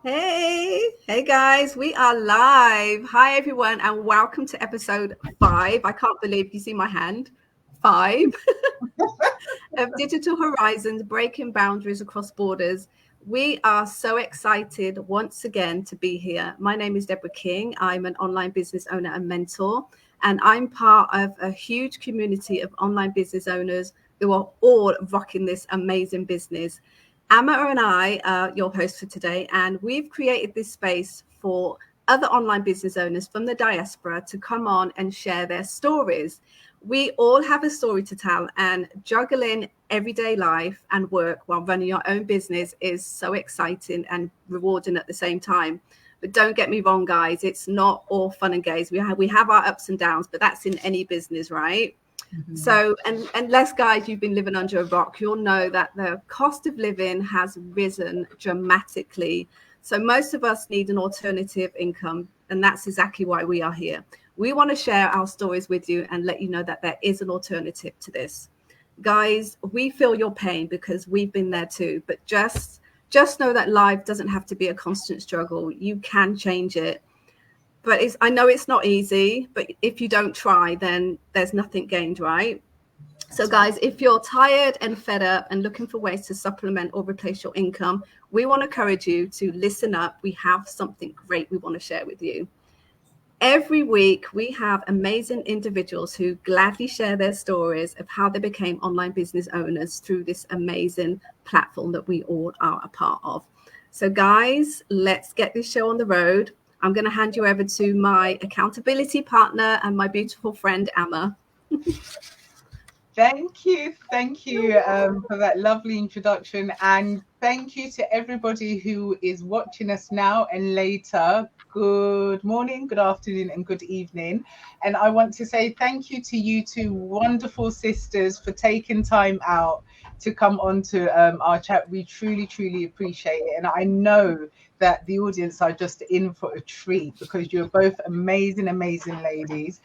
Hey guys, we are live. Hi everyone, and welcome to episode 5. I can't believe you see my hand. 5 of Digital Horizons Breaking Boundaries Across Borders. We are so excited once again to be here. My name is Deborah King. I'm an online business owner and mentor, and I'm part of a huge community of online business owners who are all rocking this amazing business. Amma and I are your hosts for today, and we've created this space for other online business owners from the diaspora to come on and share their stories. We all have a story to tell, and juggling everyday life and work while running your own business is so exciting and rewarding at the same time. But don't get me wrong, guys, it's not all fun and games. We have our ups and downs, but that's in any business, right? So, and unless, guys, you've been living under a rock, you'll know that the cost of living has risen dramatically. So most of us need an alternative income, and that's exactly why we are here. We want to share our stories with you and let you know that there is an alternative to this. Guys, we feel your pain because we've been there too, but just know that life doesn't have to be a constant struggle. You can change it, but I know it's not easy, but if you don't try, then there's nothing gained, right? So, guys, if you're tired and fed up and looking for ways to supplement or replace your income, we want to encourage you to listen up. We have something great we want to share with you. Every week, we have amazing individuals who gladly share their stories of how they became online business owners through this amazing platform that we all are a part of. So, guys, let's get this show on the road. I'm going to hand you over to my accountability partner and my beautiful friend, Amma. Thank you for that lovely introduction, and thank you to everybody who is watching us now and later. Good morning, good afternoon, and good evening. And I want to say thank you to you two wonderful sisters for taking time out to come on to our chat. We truly, truly appreciate it. And I know that the audience are just in for a treat because you're both amazing, amazing ladies.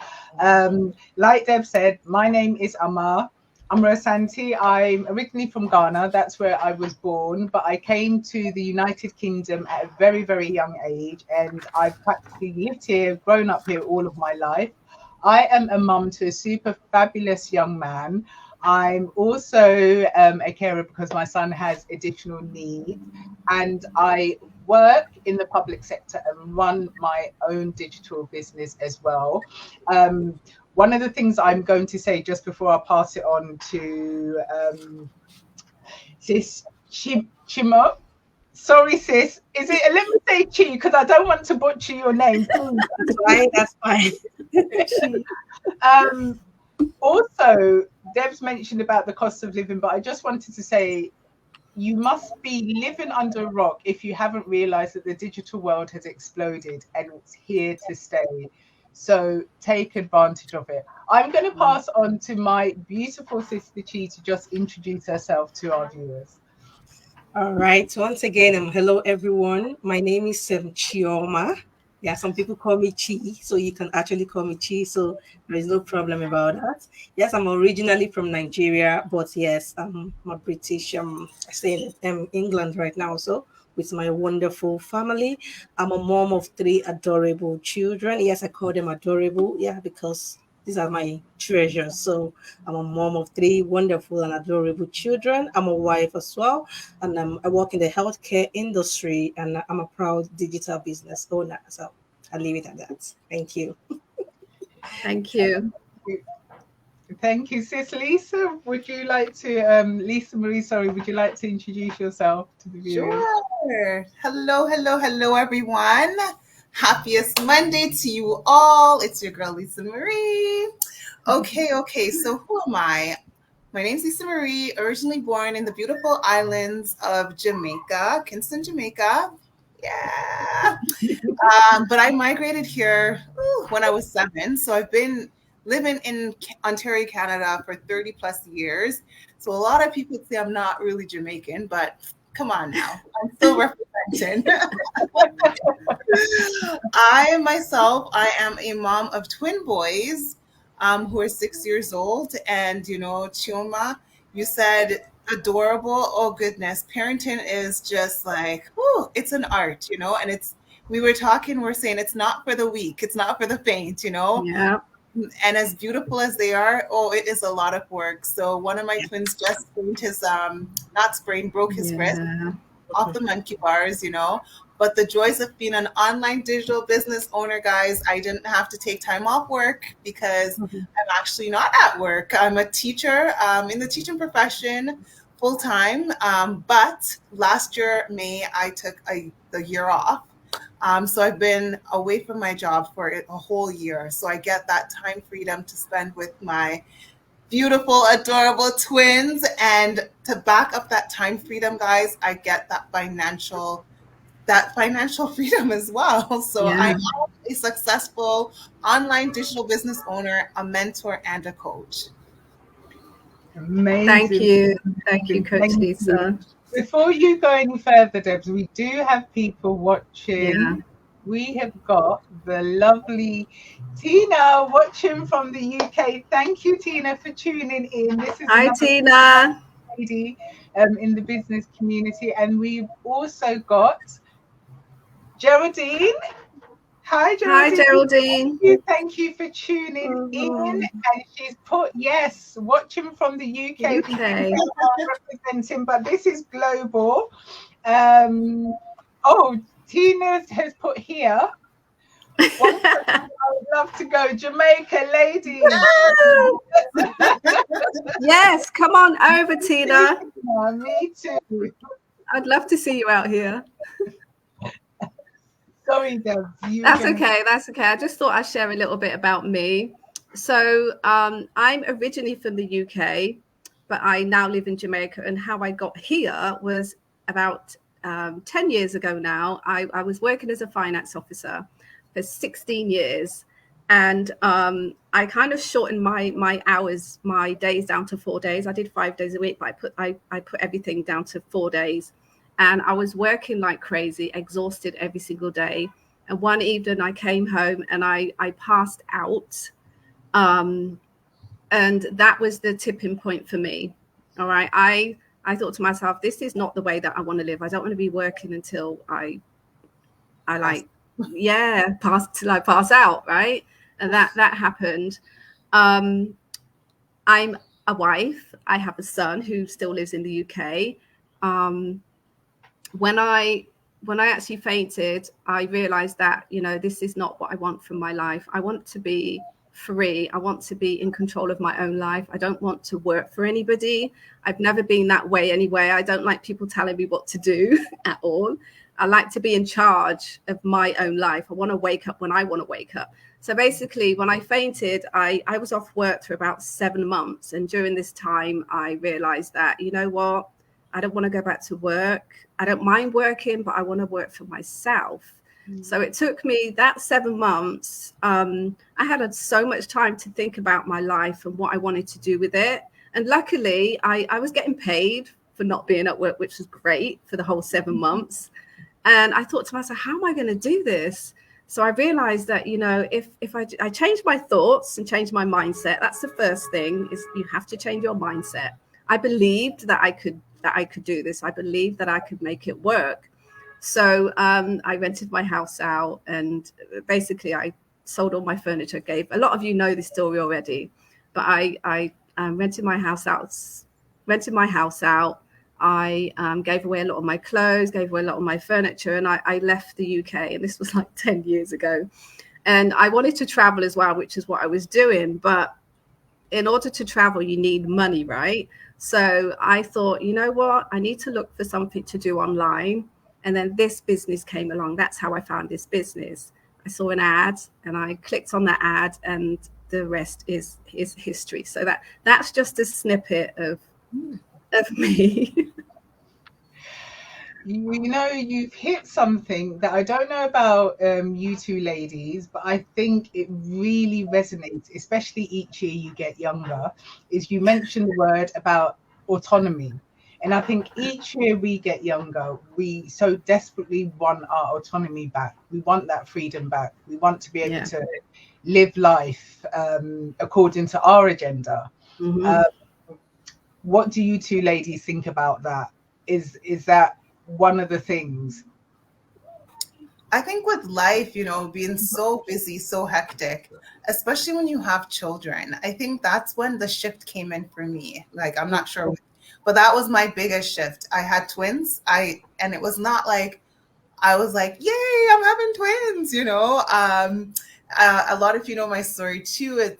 Like Deb said, my name is Amra Santi. I'm originally from Ghana. That's where I was born, but I came to the United Kingdom at a very, very young age, and I've practically lived here, grown up here all of my life. I am a mum to a super fabulous young man. I'm also a carer because my son has additional needs, and I work in the public sector and run my own digital business as well. Um, One of the things I'm going to say just before I pass it on to Sis Chimo. Sorry, sis. Is it? Let me say Chi because I don't want to butcher your name. That's fine. That's fine. Chi. Um, Also, Deb's mentioned about the cost of living, but I just wanted to say you must be living under a rock if you haven't realized that the digital world has exploded and it's here to stay. So take advantage of it. I'm going to pass on to my beautiful sister Chi to just introduce herself to our viewers. All right. Once again, hello everyone. My name is Chioma. Yeah, some people call me Chi, so you can actually call me Chi. So there is no problem about that. Yes, I'm originally from Nigeria, but yes, I'm a British. I stay in England right now, so with my wonderful family. I'm a mom of three adorable children. Yes, I call them adorable. Yeah, because these are my treasures. So I'm a mom of three wonderful and adorable children. I'm a wife as well, and I work in the healthcare industry, and I'm a proud digital business owner. So I'll leave it at that. Thank you. Thank you. Thank you, sis Lisa. Would you like to, Lisa Marie, sorry, would you like to introduce yourself to the viewers? Sure. Hello, hello, hello, everyone. Happiest Monday to you all. It's your girl, Lisa Marie. Okay. So, who am I? My name's Lisa Marie, originally born in the beautiful islands of Jamaica, Kingston, Jamaica. Yeah. But I migrated here when I was 7. So, I've been living in Ontario, Canada for 30 plus years. So, a lot of people say I'm not really Jamaican, but come on now. I'm still representing. I am a mom of twin boys who are 6 years old. And, Chioma, you said adorable. Oh goodness, parenting is just like, oh, it's an art, and we were talking, we're saying it's not for the weak, it's not for the faint, Yeah. and as beautiful as they are, oh, it is a lot of work. So one of my twins just broke his wrist off the monkey bars, but the joys of being an online digital business owner, guys, I didn't have to take time off work because I'm actually not at work. I'm a teacher in the teaching profession full time. But last year, May, I took the year off. So I've been away from my job for a whole year. So I get that time freedom to spend with my beautiful, adorable twins. And to back up that time freedom, guys, I get that financial freedom as well. So I am a successful online digital business owner, a mentor, and a coach. Amazing. Thank you, Coach Lisa. Before you go any further, Debs, we do have people watching. Yeah. We have got the lovely Tina watching from the UK. Thank you, Tina, for tuning in. This is Hi, Tina. Lady in the business community, and we've also got Geraldine. Hi, Geraldine. Hi, Geraldine. Thank you for tuning in. And she's put, yes, watching from the UK. Representing, but this is global. Tina has put here. I would love to go. Jamaica, ladies. Yes, come on over, Tina. Me too. I'd love to see you out here. Sorry, Deb. That's okay. I just thought I'd share a little bit about me. So I'm originally from the UK, but I now live in Jamaica. And how I got here was about 10 years ago now. I was working as a finance officer for 16 years. And I kind of shortened my hours, my days down to 4 days. I did 5 days a week, but I put everything down to 4 days. And I was working like crazy, exhausted every single day. And one evening I came home and I passed out. And that was the tipping point for me. All right. I thought to myself, this is not the way that I want to live. I don't want to be working until I pass out. Right. And that happened. I'm a wife. I have a son who still lives in the UK. When I actually fainted, I realized that, this is not what I want from my life. I want to be free. I want to be in control of my own life. I don't want to work for anybody. I've never been that way anyway. I don't like people telling me what to do at all. I like to be in charge of my own life. I want to wake up when I want to wake up. So basically, when I fainted, I was off work for about 7 months. And during this time, I realized that, you know what? I don't want to go back to work. I don't mind working, but I want to work for myself. So it took me that 7 months. I had so much time to think about my life and what I wanted to do with it. And luckily, I was getting paid for not being at work, which was great for the whole 7 months. And I thought to myself, how am I going to do this? So I realized that, if I change my thoughts and change my mindset, that's the first thing, is you have to change your mindset. I believed that I could do this. I believed that I could make it work. So I rented my house out, and basically I sold all my furniture. A lot of you know this story already, but I rented my house out. I gave away a lot of my clothes, gave away a lot of my furniture, and I left the UK. And this was like 10 years ago. And I wanted to travel as well, which is what I was doing. But in order to travel, you need money, right? So I thought, you know what? I need to look for something to do online. And then this business came along. That's how I found this business. I saw an ad and I clicked on that ad, and the rest is history. So that's just a snippet of me. You've hit something that I don't know about you two ladies, but I think it really resonates, especially each year you get younger, is you mentioned the word about autonomy. And I think each year we get younger, we so desperately want our autonomy back. We want that freedom back. We want to be able to live life according to our agenda. What do you two ladies think about that? Is that one of the things? I think with life, being so busy, so hectic, especially when you have children, I think that's when the shift came in for me. Like, I'm not sure, but that was my biggest shift. I had twins. And it was not like I was like, yay, I'm having twins, a lot of you know my story too.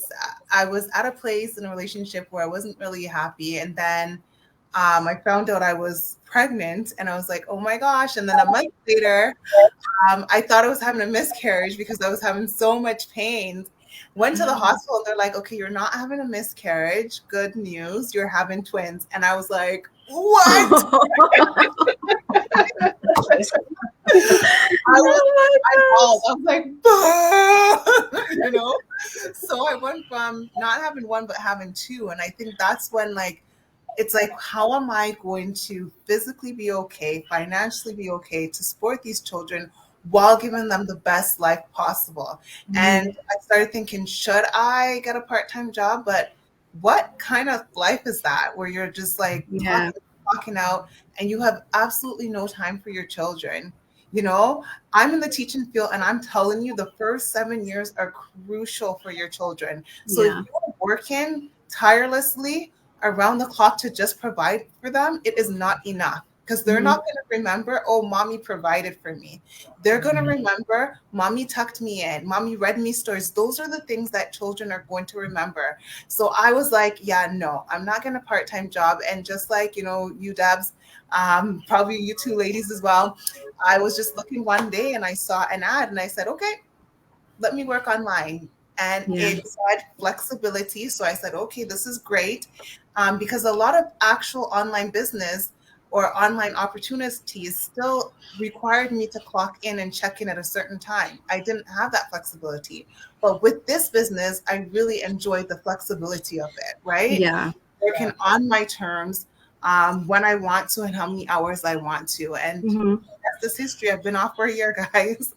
I was at a place in a relationship where I wasn't really happy, and then I found out I was pregnant, and I was like, oh my gosh. And then a month later, I thought I was having a miscarriage because I was having so much pain. Went to the hospital, and they're like, okay, you're not having a miscarriage. Good news, you're having twins. And I was like, what? I was like, so I went from not having one, but having two. And I think that's when, like, it's like, how am I going to physically be okay, financially be okay to support these children while giving them the best life possible? And I started thinking, should I get a part-time job? But what kind of life is that where you're just like talking out and you have absolutely no time for your children? I'm in the teaching field, and I'm telling you, the first 7 years are crucial for your children. So if you're working tirelessly around the clock to just provide for them, it is not enough, because they're not going to remember, oh, mommy provided for me. They're going to remember, mommy tucked me in, mommy read me stories. Those are the things that children are going to remember. So I was like, yeah, no, I'm not going to part-time job. And just like, you Debs, probably you two ladies as well, I was just looking one day and I saw an ad and I said, okay, let me work online. And it said flexibility. So I said, okay, this is great. Because a lot of actual online business or online opportunities still required me to clock in and check in at a certain time. I didn't have that flexibility. But with this business, I really enjoyed the flexibility of it, right? Yeah. Working on my terms, when I want to and how many hours I want to. And that's this history. I've been off for a year, guys,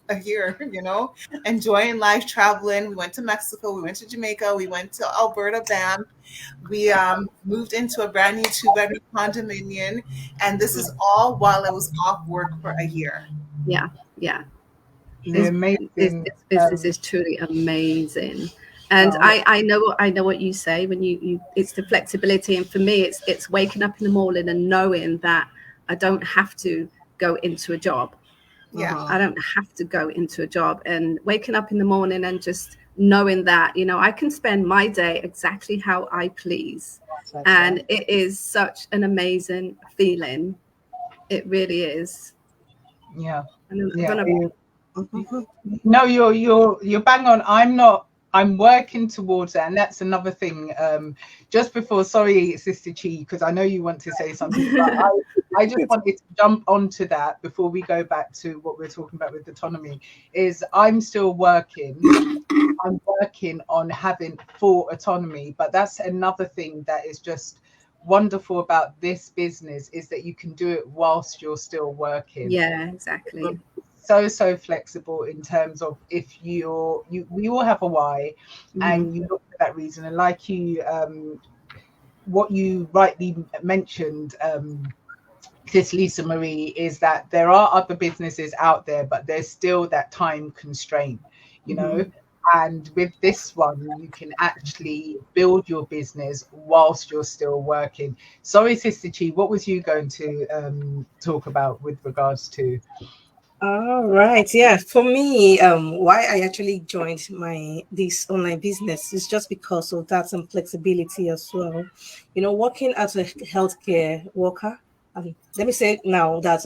enjoying life, traveling. We went to Mexico, we went to Jamaica, we went to Alberta, BAM. We moved into a brand new 2-bedroom condominium. And this is all while I was off work for a year. Yeah, yeah. Amazing. This business is truly amazing. And I know what you say when you it's the flexibility, and for me it's waking up in the morning and knowing that I don't have to go into a job. I don't have to go into a job, and waking up in the morning and just knowing that I can spend my day exactly how I please. And it is such an amazing feeling. It really is. No, you're bang on. I'm working towards that, and that's another thing. Just before, sorry, Sister Chi, because I know you want to say something, but I just wanted to jump onto that before we go back to what we're talking about with autonomy. Is I'm still working. I'm working on having full autonomy, but that's another thing that is just wonderful about this business, is that you can do it whilst you're still working. Yeah, exactly. So flexible in terms of if we all have a why, and you look for that reason. And like you, what you rightly mentioned, this Lisa Marie, is that there are other businesses out there, but there's still that time constraint, and with this one, you can actually build your business whilst you're still working. Sorry, Sister Chi, what was you going to talk about with regards to? All right. Yeah. For me, why I actually joined this online business is just because of that flexibility as well. Working as a healthcare worker. Let me say now that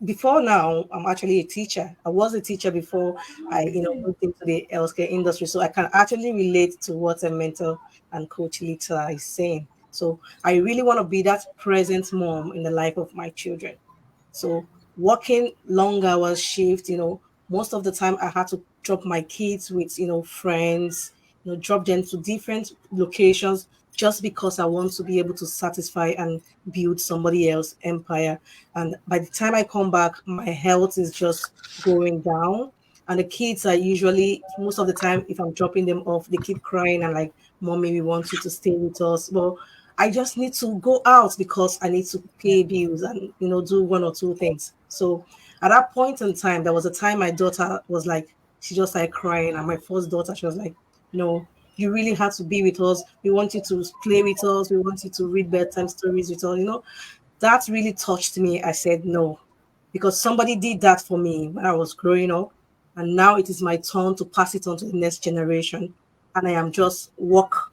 before now I'm actually a teacher. I was a teacher before I moved into the healthcare industry, so I can actually relate to what a mentor and coach Lita is saying. So I really want to be that present mom in the life of my children. So working long hours shift, most of the time I had to drop my kids with, friends, drop them to different locations just because I want to be able to satisfy and build somebody else's empire. And by the time I come back, my health is just going down. And the kids are usually, most of the time, if I'm dropping them off, they keep crying and like, Mommy, we want you to stay with us. Well, I just need to go out because I need to pay bills and, do one or two things. So at that point in time, there was a time my daughter was like, she just started crying. And my first daughter, she was like, no, you really have to be with us. We want you to play with us. We want you to read bedtime stories with us. That really touched me. I said no, because somebody did that for me when I was growing up. And now it is my turn to pass it on to the next generation. And I am just walk.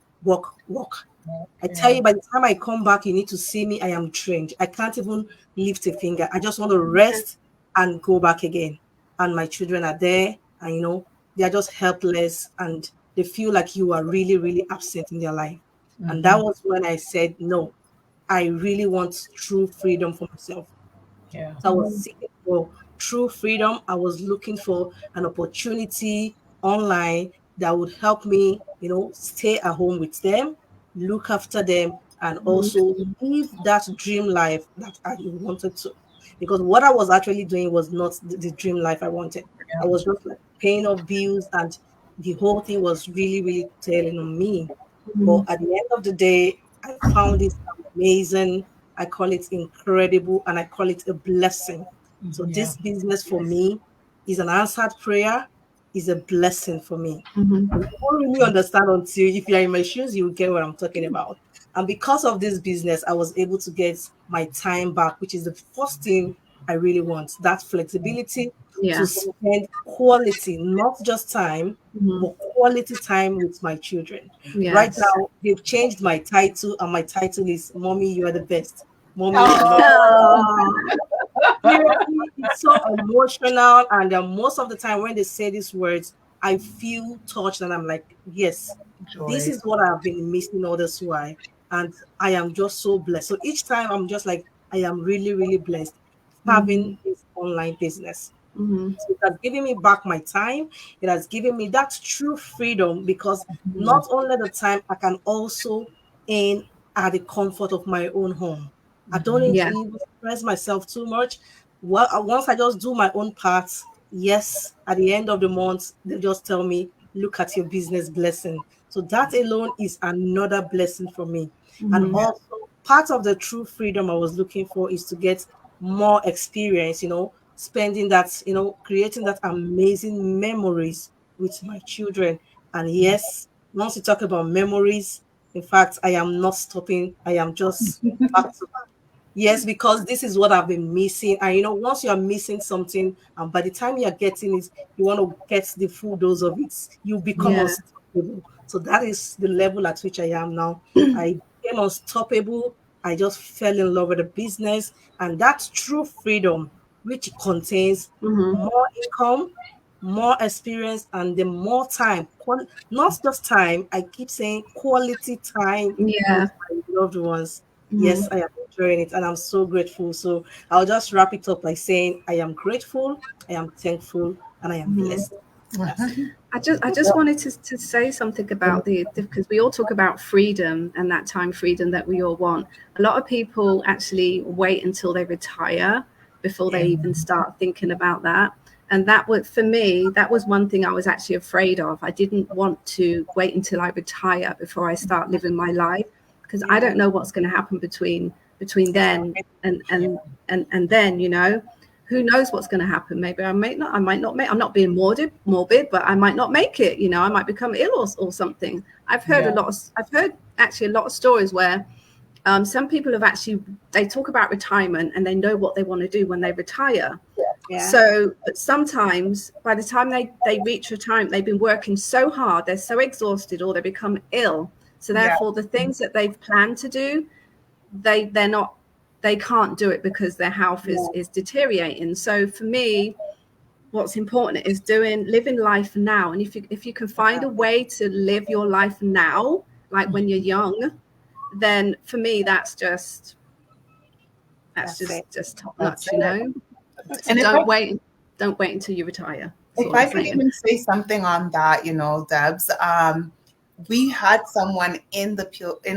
I tell you, by the time I come back, you need to see me. I am trained. I can't even lift a finger. I just want to rest and go back again. And my children are there, and they are just helpless, and they feel like you are really, really absent in their life. And that was when I said, no, I really want true freedom for myself. Yeah. So I was seeking for true freedom. I was looking for an opportunity online that would help me, stay at home with them, look after them, and also live that dream life that I wanted to. Because what I was actually doing was not the dream life I wanted. I was just like paying off bills, and the whole thing was really, really telling on me. But at the end of the day, I found it amazing. I call it incredible, and I call it a blessing. So this business for me is an answered prayer, is a blessing for me. You won't really understand until if you're in my shoes, you will get what I'm talking about. And because of this business, I was able to get my time back, which is the first thing I really want. That flexibility to spend quality, not just time, but quality time with my children. Right now, they've changed my title, and my title is Mommy, You Are the Best. Mommy, seriously, it's so emotional, and most of the time when they say these words, I feel touched, and I'm like, yes, this is what I've been missing all this while, and I am just so blessed. So each time I'm just like, I am really, really blessed having this online business. So it has given me back my time. It has given me that true freedom, because not only the time, I can also earn at the comfort of my own home. I don't need to even stress myself too much. Well, once I just do my own part, yes, at the end of the month, they just tell me, look at your business blessing. So that alone is another blessing for me. And also part of the true freedom I was looking for is to get more experience, spending that, creating that amazing memories with my children. And yes, once you talk about memories, in fact, I am not stopping. I am just back to back. Yes, because this is what I've been missing. And once you're missing something, and by the time you're getting it, you want to get the full dose of it, you become unstoppable. So that is the level at which I am now. I became unstoppable. I just fell in love with the business, and that's true freedom, which contains more income, more experience, and the more time. Not just time. I keep saying quality time with my loved ones. Yes, I am enjoying it, and I'm so grateful. So I'll just wrap it up by saying I am grateful, I am thankful, and I am blessed. I just wanted to say something about because we all talk about freedom and that time freedom that we all want. A lot of people actually wait until they retire before they even start thinking about that. And that was, for me, that was one thing I was actually afraid of. I didn't want to wait until I retire before I start living my life, because I don't know what's going to happen between then and then, who knows what's going to happen. Maybe I might not make, I'm not being morbid, but I might not make it, I might become ill or something. I've heard actually a lot of stories where some people they talk about retirement and they know what they want to do when they retire. So, but sometimes by the time they reach retirement, they've been working so hard, they're so exhausted, or they become ill. So therefore the things that they've planned to do, they can't do it because their health is deteriorating. So for me, what's important is living life now. And if you can find a way to live your life now, like when you're young, then for me that's just top notch, So And don't wait until you retire. If I could even say something on that, Debs, we had someone in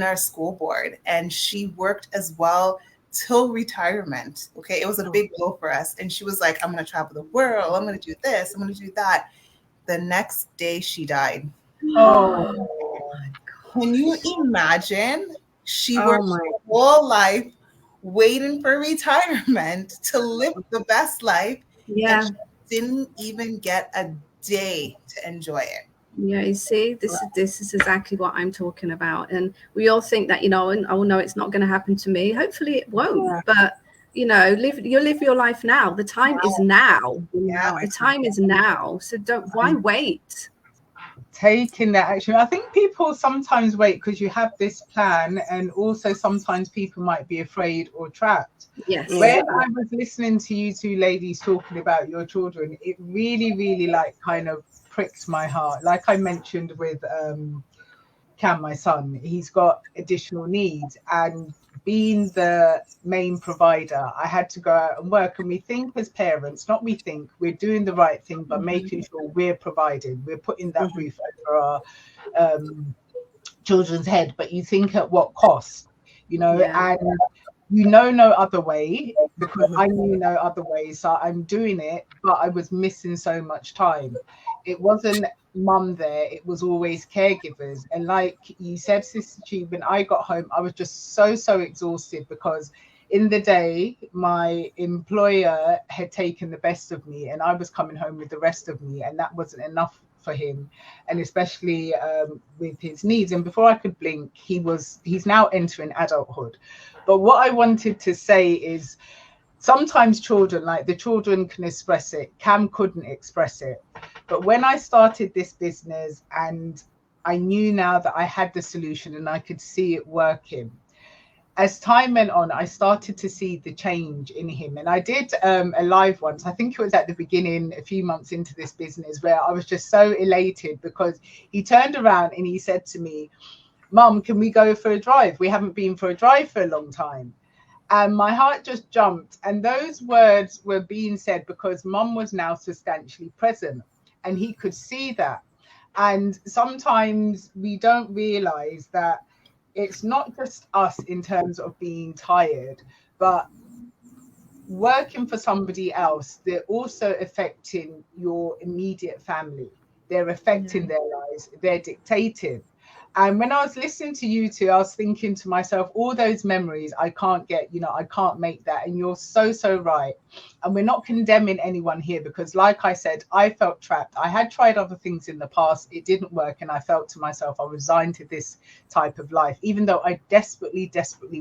our school board, and she worked as well till retirement. Okay, it was a big blow for us, and she was like, "I'm going to travel the world. I'm going to do this. I'm going to do that." The next day, she died. Oh, can you imagine? She worked her whole life waiting for retirement to live the best life. Yeah. And she didn't even get a day to enjoy it. Yeah, you see, this is exactly what I'm talking about. And we all think that, and oh no, it's not going to happen to me. Hopefully it won't. But live your life now. The time is now. Yeah. The time is now. So why wait? Taking that action. I think people sometimes wait because you have this plan, and also sometimes people might be afraid or trapped. Yes. When I was listening to you two ladies talking about your children, it really, really kind of pricked my heart. Like I mentioned with Cam, my son, he's got additional needs, and being the main provider, I had to go out and work. And we think as parents, we're doing the right thing, but making sure we're providing, we're putting that roof over our children's head. But you think at what cost, and no other way, because I knew no other way. So I'm doing it, but I was missing so much time. It wasn't mum there, it was always caregivers. And like you said, Sister Chi, when I got home, I was just so exhausted, because in the day my employer had taken the best of me and I was coming home with the rest of me, and that wasn't enough for him, and especially with his needs. And before I could blink, he's now entering adulthood. But what I wanted to say is, sometimes children, like the children can express it. Cam couldn't express it. But when I started this business and I knew now that I had the solution and I could see it working, as time went on, I started to see the change in him. And I did a live once, I think it was at the beginning, a few months into this business, where I was just so elated because he turned around and he said to me, "Mum, can we go for a drive? We haven't been for a drive for a long time." And my heart just jumped. And those words were being said because Mum was now substantially present and he could see that. And sometimes we don't realize that it's not just us in terms of being tired, but working for somebody else, they're also affecting your immediate family. They're affecting their lives. They're dictating. And when I was listening to you two, I was thinking to myself, all those memories I can't get, I can't make that. And you're so right. And we're not condemning anyone here, because like I said, I felt trapped. I had tried other things in the past. It didn't work. And I felt to myself, I resigned to this type of life, even though I desperately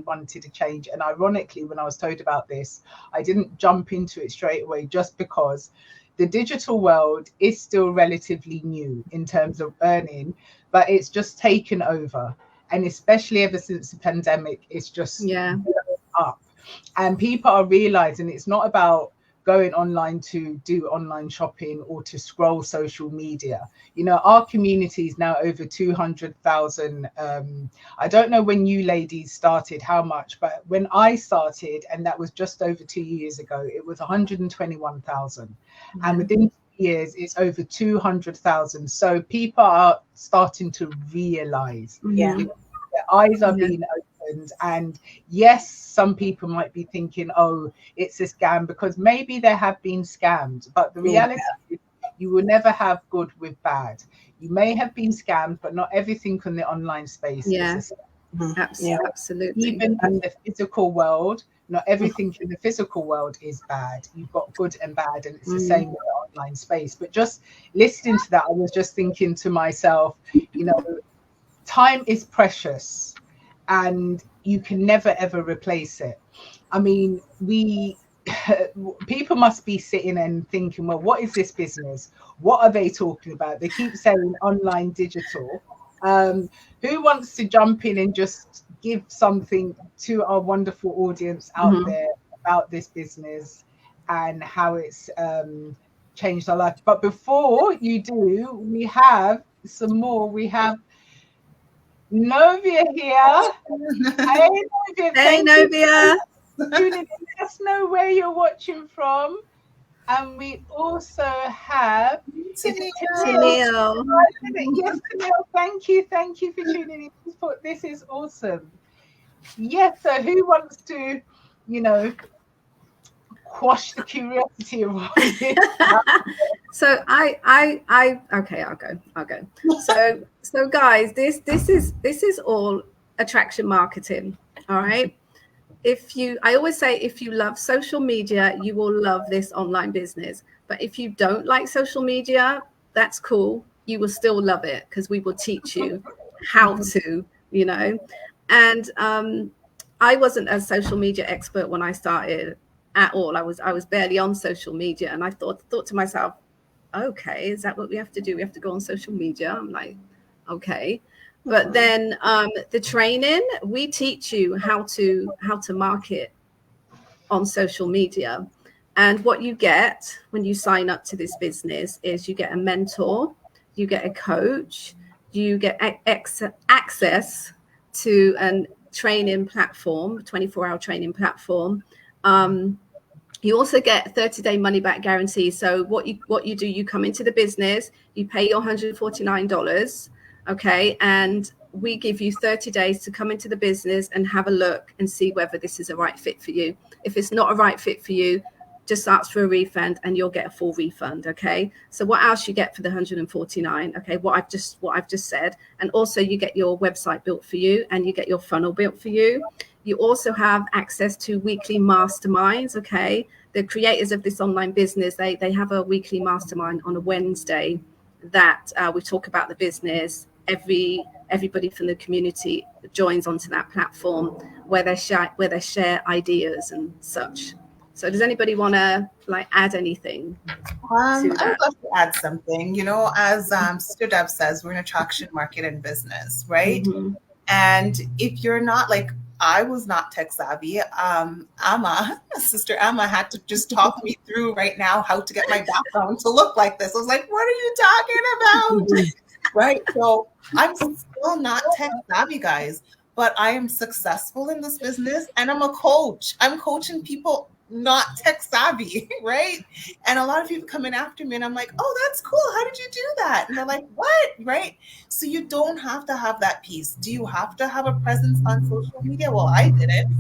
wanted to change. And ironically, when I was told about this, I didn't jump into it straight away, just because the digital world is still relatively new in terms of earning, but it's just taken over. And especially ever since the pandemic, it's just up. And people are realizing it's not about going online to do online shopping or to scroll social media. Our community is now over 200,000. I don't know when you ladies started how much, but when I started, and that was just over 2 years ago, it was 121,000. And within years, it's over 200,000. So people are starting to realize, their eyes are being opened. And yes, some people might be thinking, oh, it's a scam, because maybe there have been scammed. But the reality is, you will never have good with bad. You may have been scammed, but not everything in the online space is a scam. Absolutely. Even in the physical world, not everything in the physical world is bad. You've got good and bad, and it's the same with the online space. But just listening to that, I was just thinking to myself, time is precious and you can never ever replace it. I mean, people must be sitting and thinking, well, what is this business? What are they talking about? They keep saying online digital. Who wants to jump in and just give something to our wonderful audience out there about this business and how it's changed our life? But before you do, we have some more. We have Novia here. Hey, Novia. Hey, Novia. Let us know where you're watching from. And we also have Tennille. Yes, Tennille, thank you for tuning in. This is awesome. Yes, so who wants to, quash the curiosity of what it is? So okay, I'll go. So guys, this is all attraction marketing. All right. I always say, if you love social media, you will love this online business. But if you don't like social media, that's cool. You will still love it, because we will teach you how to, And I wasn't a social media expert when I started at all. I was barely on social media, and I thought to myself, okay, is that what we have to do? We have to go on social media? I'm like, okay. But then the training, we teach you how to market on social media. And what you get when you sign up to this business is you get a mentor, you get a coach, you get access to a training platform, 24-hour training platform. You also get 30-day money back guarantee. So what you do, you come into the business, you pay your $149, okay, and we give you 30 days to come into the business and have a look and see whether this is a right fit for you. If it's not a right fit for you, just ask for a refund and you'll get a full refund. Okay. So what else you get for the 149? Okay. What I've just said. And also you get your website built for you, and you get your funnel built for you. You also have access to weekly masterminds. Okay. The creators of this online business, they have a weekly mastermind on a Wednesday that we talk about the business. Everybody from the community joins onto that platform where they share ideas and such. So does anybody want to add anything to I that? would love to add something. As Sister Deb says, we're an attraction market and business, right? Mm-hmm. And if you're not I was not tech savvy. Sister Amma had to just talk me through right now how to get my background to look like this. I was like, what are you talking about? Right. So I'm still not tech savvy, guys, but I am successful in this business, and I'm a coach. I'm coaching people not tech savvy, right? And a lot of people come in after me and I'm like, oh, that's cool. How did you do that? And they're like, what? Right? So you don't have to have that piece. Do you have to have a presence on social media? Well, I didn't.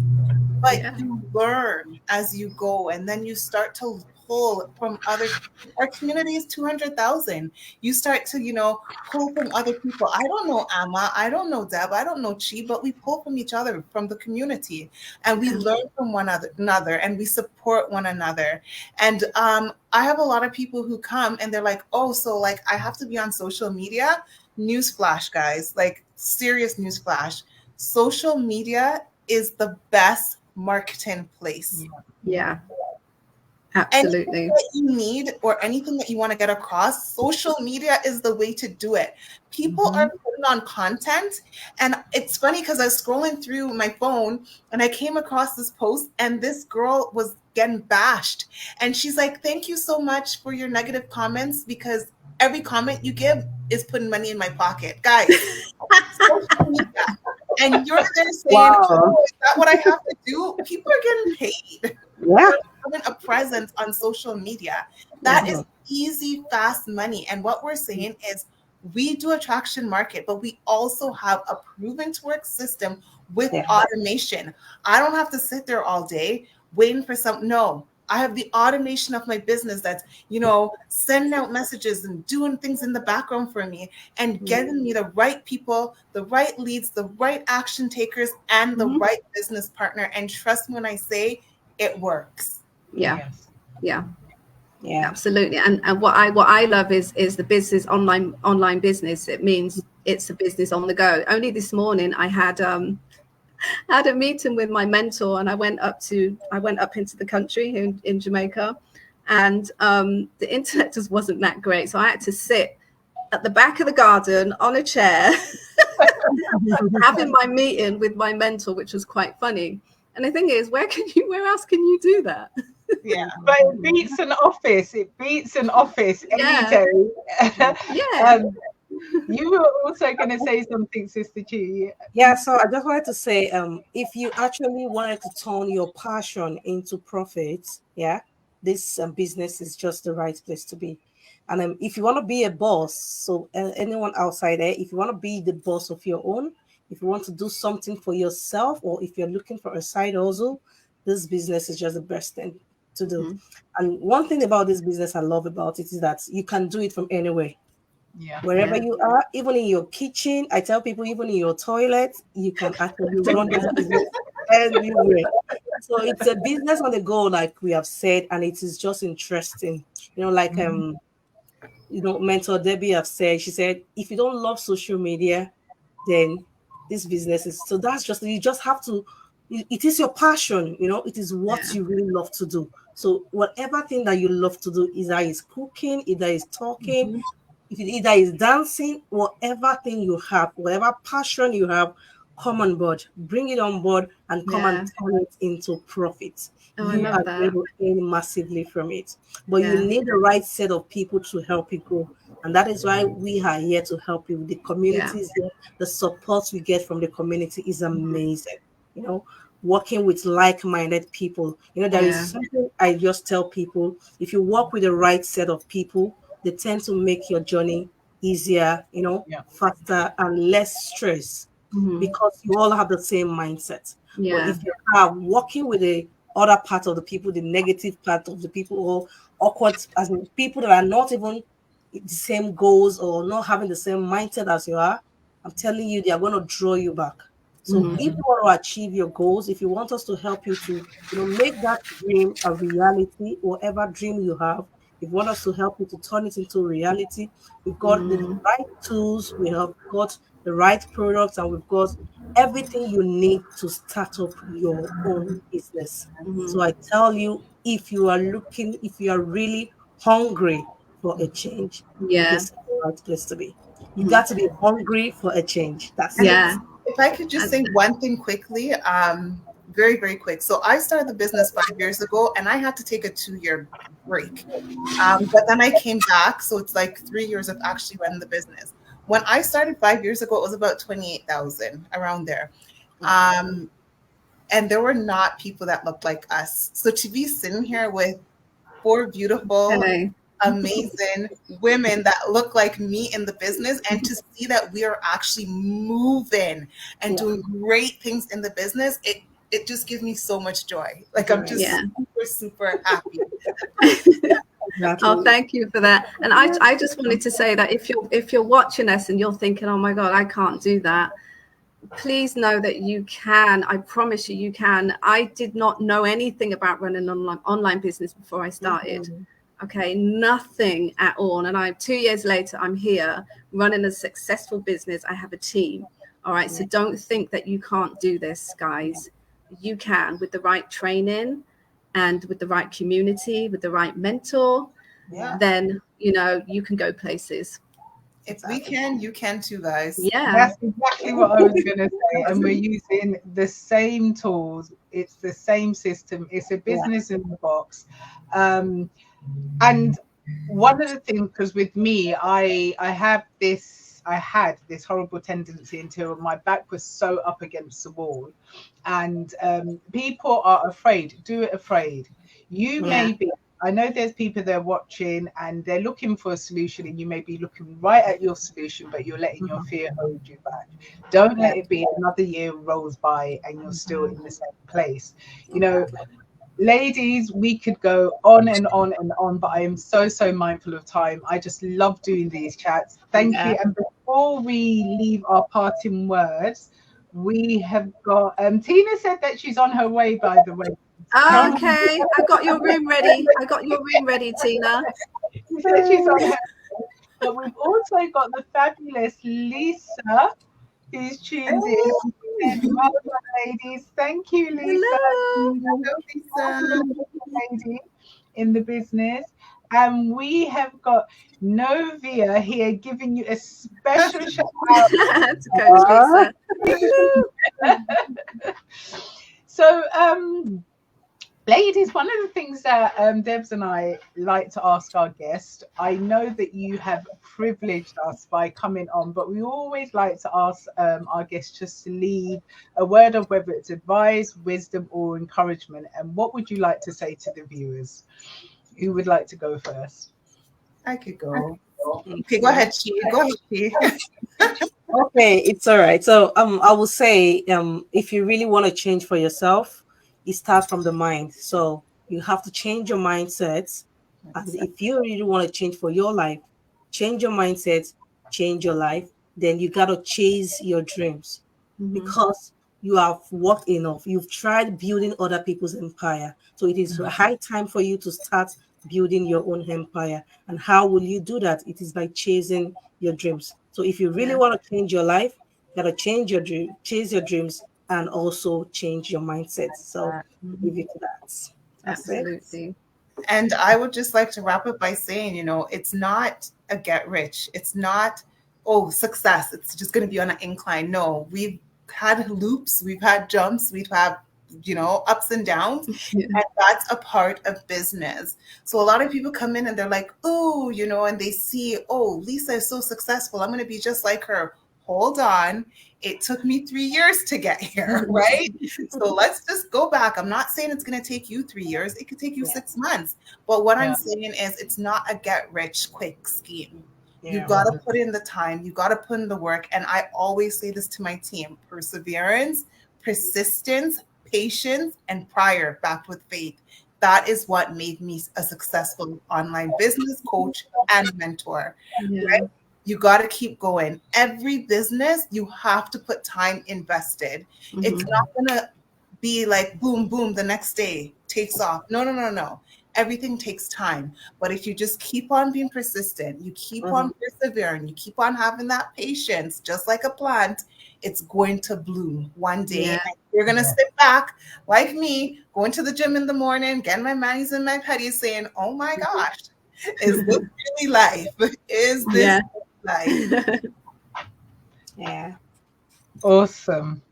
But you learn as you go, and then you start to pull from other. Our community is 200,000. You start to, pull from other people. I don't know Amma, I don't know Deb, I don't know Chi, but we pull from each other, from the community, and we learn from one another, and we support one another. And I have a lot of people who come and they're like, oh, so I have to be on social media. Newsflash, guys, serious newsflash. Social media is the best marketing place. Yeah, absolutely. Anything that you need or anything that you want to get across, social media is the way to do it. People are putting on content, and it's funny because I was scrolling through my phone and I came across this post, and this girl was getting bashed, and she's like, thank you so much for your negative comments, because every comment you give is putting money in my pocket. Guys, social media. And you're there saying, oh, is that what I have to do? People are getting paid. Yeah. Having a presence on social media. That is easy, fast money. And what we're saying is, we do attraction market, but we also have a proven to work system with automation. I don't have to sit there all day waiting for no. I have the automation of my business that's, sending out messages and doing things in the background for me and getting me the right people, the right leads, the right action takers, and the right business partner. And trust me when I say it works. Yeah. Absolutely. And what I love is the business online business. It means it's a business on the go. Only this morning I had a meeting with my mentor, and I went up into the country in Jamaica, and the internet just wasn't that great. So I had to sit at the back of the garden on a chair having my meeting with my mentor, which was quite funny. And the thing is, where else can you do that? Yeah, but it beats an office. Any day. Yeah. You were also going to say something, Sister Chi. Yeah, so I just wanted to say, if you actually wanted to turn your passion into profit, this business is just the right place to be. And if you want to be a boss, so anyone outside there, if you want to be the boss of your own, if you want to do something for yourself, or if you're looking for a side hustle, this business is just the best thing to do. And one thing about this business I love about it is that you can do it from anywhere. Yeah. Wherever you are, even in your kitchen, I tell people, even in your toilet, you can actually run this business everywhere. So it's a business on the go, like we have said, and it is just interesting. Like Mentor Debbie have said, she said, if you don't love social media, then this business is so that's just you just have to it is your passion, it is what you really love to do. So whatever thing that you love to do, either is cooking, either is talking, if it either is dancing, whatever thing you have, whatever passion you have, come on board, bring it on board, and come and turn it into profit. You are going to earn massively from it. But you need the right set of people to help you grow. And that is why we are here to help you. The community is here. The support we get from the community is amazing. Working with like-minded people. There is something I just tell people. If you work with the right set of people, they tend to make your journey easier, faster and less stress because you all have the same mindset. But if you are working with the other part of the people, the negative part of the people, or awkward, as in people that are not even the same goals or not having the same mindset as you are, I'm telling you, they are going to draw you back. So if you want to achieve your goals, if you want us to help you to make that dream a reality, whatever dream you have, if you want us to help you to turn it into reality, we've got the right tools, we have got the right products, and we've got everything you need to start up your own business. So I tell you, if you are really hungry for a change, this is the right place to be. You got to be hungry for a change. That's it. If I could just say one thing quickly, very, very quick. So I started the business 5 years ago and I had to take a 2-year break. But then I came back. So it's like 3 years of actually running the business. When I started 5 years ago, it was about 28,000 around there. And there were not people that looked like us. So to be sitting here with 4 beautiful, amazing women that look like me in the business, and to see that we are actually moving and doing great things in the business, it just gives me so much joy. Like I'm just super happy. Oh, thank you for that. And I just wanted to say that if you're watching us and you're thinking, oh my God, I can't do that, please know that you can. I promise you can. I did not know anything about running an online business before I started. Okay, nothing at all. And 2 years later, I'm here running a successful business. I have a team. All right. So don't think that you can't do this, guys. You can, with the right training and with the right community, with the right mentor, then, you can go places. If we can, you can too, guys. Yeah. That's exactly what I was going to say. And we're using the same tools. It's the same system. It's a business in the box. And one of the things, because with me, I had this horrible tendency until my back was so up against the wall, and people are afraid. Do it afraid. You may be. I know there's people there watching and they're looking for a solution, and you may be looking right at your solution, but you're letting your fear hold you back. Don't let it be another year rolls by and you're still in the same place. Ladies, we could go on and on and on, but I am so mindful of time. I just love doing these chats. Thank you. And before we leave our parting words, we have got Tina said that she's on her way, by the way. Okay, I got your room ready. Tina. She said she's on her way. But we've also got the fabulous Lisa, who's tuned in. Well done, ladies. Thank you, Lisa. Hello, Lisa. Lady in the business. And we have got Novia here giving you a special shout out. To Coach Lisa. So, ladies, one of the things that Debs and I like to ask our guests, I know that you have privileged us by coming on, but we always like to ask our guests just to leave a word of whether it's advice, wisdom, or encouragement. And what would you like to say to the viewers? Who would like to go first? I could go. Okay, go ahead, Chi. Okay, it's all right. So I will say if you really want to change for yourself, it starts from the mind. So you have to change your mindset. And if you really want to change for your life, change your mindset, change your life, then you got to chase your dreams Mhm. because you have worked enough. You've tried building other people's empire. So it is a high time for you to start building your own empire. And how will you do that? It is by chasing your dreams. So if you really Yeah. want to change your life, you got to change your dream, chase your dreams, and also change your mindset. So leave it to that. That's it. Absolutely. And I would just like to wrap up by saying, it's not a get rich. It's not, oh, success. It's just going to be on an incline. No, we've had loops, we've had jumps, we've had, ups and downs. Yeah. And that's a part of business. So a lot of people come in and they're like, oh, and they see, oh, Lisa is so successful. I'm going to be just like her. Hold on. It took me 3 years to get here, right? So let's just go back. I'm not saying it's going to take you 3 years. It could take you 6 months. But what I'm saying is it's not a get rich quick scheme. You got to put in the time. You got to put in the work. And I always say this to my team: perseverance, persistence, patience, and prior backed with faith. That is what made me a successful online business coach and mentor. Yeah. Right? You got to keep going. Every business, you have to put time invested. Mhm. It's not going to be like boom, boom, the next day takes off. No. Everything takes time. But if you just keep on being persistent, you keep on persevering, you keep on having that patience, just like a plant, it's going to bloom one day. Yeah. And you're going to sit back like me, going to the gym in the morning, getting my manis and my petties, saying, oh my gosh, is this really life? Is this life? Yeah. Awesome.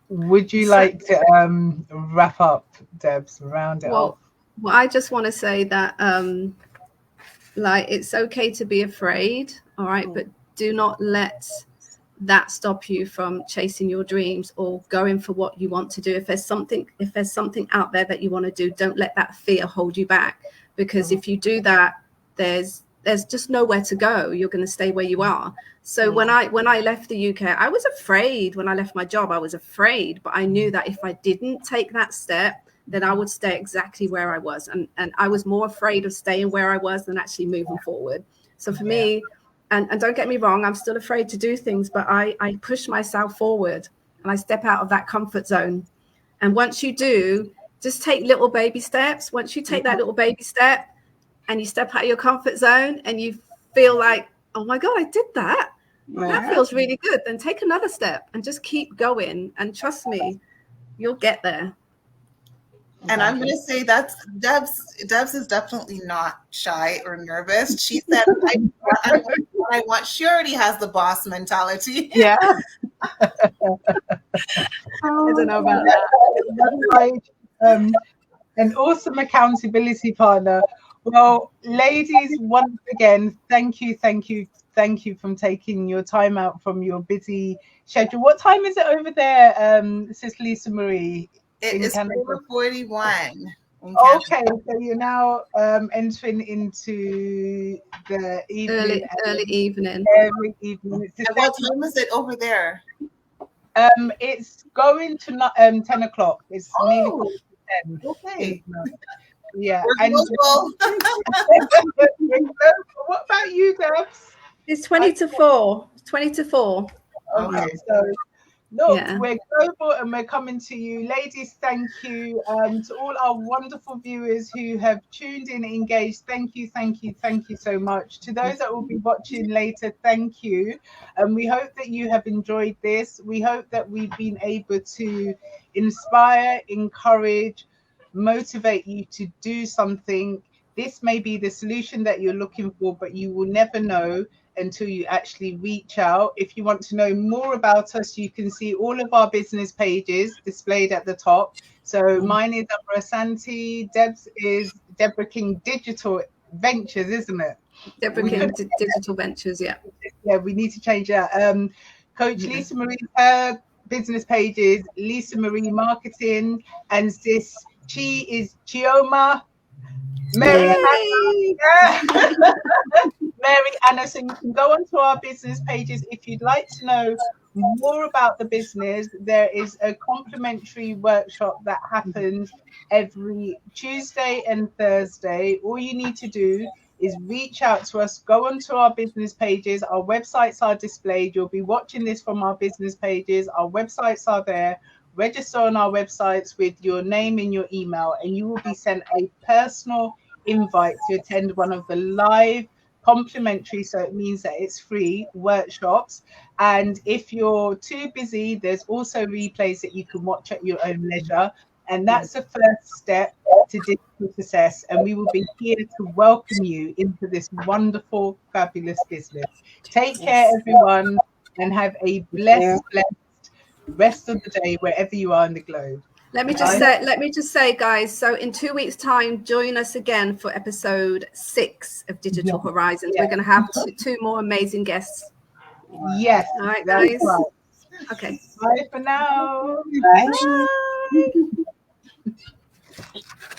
Would you like to wrap up, Debs, round it off? Well, I just want to say that it's okay to be afraid, all right, but do not let that stop you from chasing your dreams or going for what you want to do. If there's something out there that you want to do, don't let that fear hold you back, because if you do that, there's just nowhere to go. You're going to stay where you are. So when I left the UK, I was afraid. When I left my job, I was afraid, but I knew that if I didn't take that step, then I would stay exactly where I was. And I was more afraid of staying where I was than actually moving forward. So for me, and don't get me wrong, I'm still afraid to do things, but I push myself forward and I step out of that comfort zone. And once you do, just take little baby steps. Once you take that little baby step and you step out of your comfort zone and you feel like, oh my God, I did that. That feels really good. Then take another step and just keep going. And trust me, you'll get there. And I'm going to say that Debs is definitely not shy or nervous. She said, I want. She already has the boss mentality. Yeah. I don't know about that. An awesome accountability partner. Well, ladies, once again, thank you for taking your time out from your busy schedule. What time is it over there, Sis Lisa Marie? It is 4:41. Okay, so you're now entering into the evening. Early evening. Early evening. And what time is it over there? It's going to 10 o'clock. It's nearly 10. Okay. Yeah. And what about you, Debs? It's 20 to 4. 20 to 4. Okay, so look, we're global and we're coming to you. Ladies, thank you. To all our wonderful viewers who have tuned in, engaged, thank you so much. To those that will be watching later, thank you. And we hope that you have enjoyed this. We hope that we've been able to inspire, encourage, motivate you to do something. This may be the solution that you're looking for, but you will never know until you actually reach out. If you want to know more about us, you can see all of our business pages displayed at the top. So mine is Deborah Santi. Deb's is Deborah King Digital Ventures, isn't it? Deborah King Digital Ventures, yeah. Yeah, we need to change that. Coach Lisa Marie, her business page is Lisa Marie Marketing, and Sis Chi is Chioma. Mary Anna, so you can go onto our business pages if you'd like to know more about the business. There is a complimentary workshop that happens every Tuesday and Thursday. All you need to do is reach out to us, go onto our business pages. Our websites are displayed. You'll be watching this from our business pages. Our websites are there. Register on our websites with your name and your email, and you will be sent a personal invite to attend one of the live complimentary, so it means that it's free, workshops. And if you're too busy, there's also replays that you can watch at your own leisure. And that's the first step to digital success. And we will be here to welcome you into this wonderful, fabulous business. Take care, everyone, and have a blessed rest of the day wherever you are in the globe. Let me just say, guys, so in 2 weeks' time, join us again for episode 6 of Digital Horizons. We're going to have two more amazing guests. Yes. All right, guys. Right. Okay. Bye for now. Bye. Bye.